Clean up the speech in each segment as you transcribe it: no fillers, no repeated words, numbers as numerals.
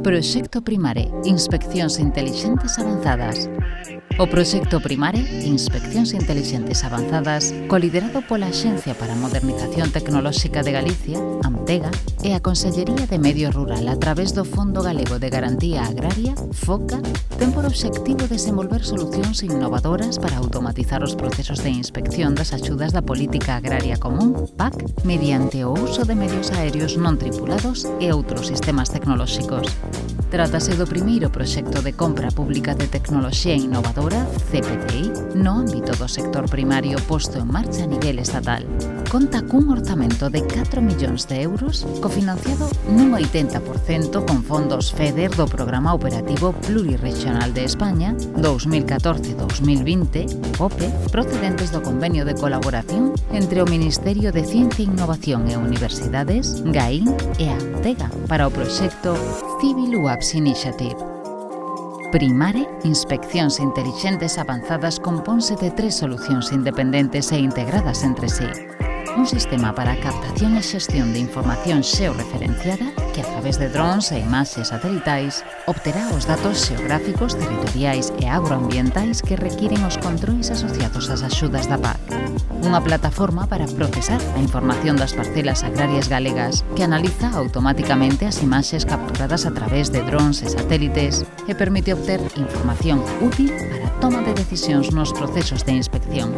Proxecto Primare, Inspeccións Intelixentes Avanzadas. O Proxecto Primare, Inspeccións Intelixentes Avanzadas, coliderado pola Axencia para a Modernización Tecnolóxica de Galicia, AMTEGA, e a Consellería de Medio Rural a través do Fondo Galego de Garantía Agraria, FOCA, ten por obxectivo desenvolver solucións innovadoras para automatizar os procesos de inspección das axudas da Política Agraria Común, PAC, mediante o uso de medios aéreos non tripulados e outros sistemas tecnolóxicos. Trátase do primeiro proxecto de compra pública de tecnoloxía innovadora, CPTI, no ámbito do sector primario posto en marcha a nivel estatal. Conta cun orzamento de 4 millóns de euros, cofinanciado nun 80% con fondos FEDER do Programa Operativo Plurirregional de España 2014-2020, OPE, procedentes do Convenio de Colaboración entre o Ministerio de Ciencia e Innovación e Universidades, GAIN e a AMTEGA para o proxecto Civil UAPS Initiative. Primare, Inspeccións Intelixentes Avanzadas componse de 3 solucións independentes e integradas entre sí. Un sistema para a captación e xestión de información xeorreferenciada que a través de drons e imaxes satelitais obterá os datos xeográficos, territoriais e agroambientais que requiren os controis asociados ás axudas da PAC. Unha plataforma para procesar a información das parcelas agrarias galegas que analiza automáticamente as imaxes capturadas a través de drons e satélites e permite obter información útil para a toma de decisións nos procesos de inspección.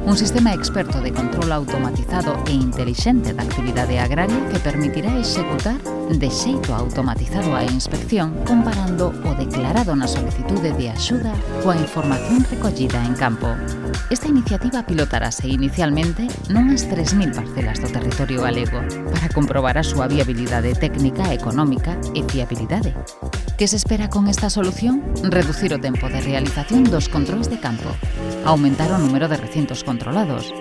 Un sistema experto de control automatizado e intelixente da actividade agraria que permitirá executar de xeito automatizado a inspección comparando o declarado na solicitude de axuda coa información recollida en campo. Esta iniciativa pilotarase inicialmente nunhas 3.000 parcelas do territorio galego para comprobar a súa viabilidade técnica, económica e fiabilidade. Que se espera con esta solución? Reducir o tempo de realización dos controis de campo, aumentar o número de recintos controlados,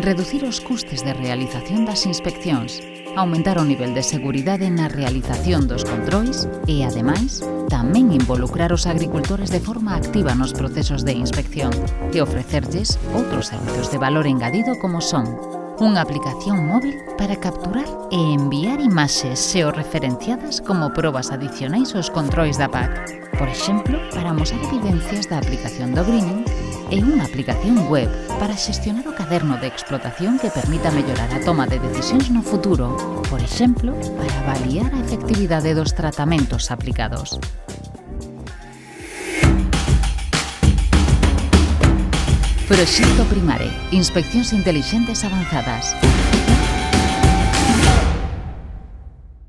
reducir os custes de realización das inspeccións, aumentar o nivel de seguridade na realización dos controis e, ademais, tamén involucrar os agricultores de forma activa nos procesos de inspección e ofrecerlles outros servizos de valor engadido como son unha aplicación móvil para capturar e enviar imaxes xeorreferenciadas como probas adicionais aos controis da PAC, por exemplo, para amosar evidencias da aplicación do greening, e unha aplicación web para xestionar o caderno de explotación que permita mellorar a toma de decisións no futuro, por exemplo, para avaliar a efectividade dos tratamentos aplicados. Proxecto Primare, Inspeccións Intelixentes Avanzadas.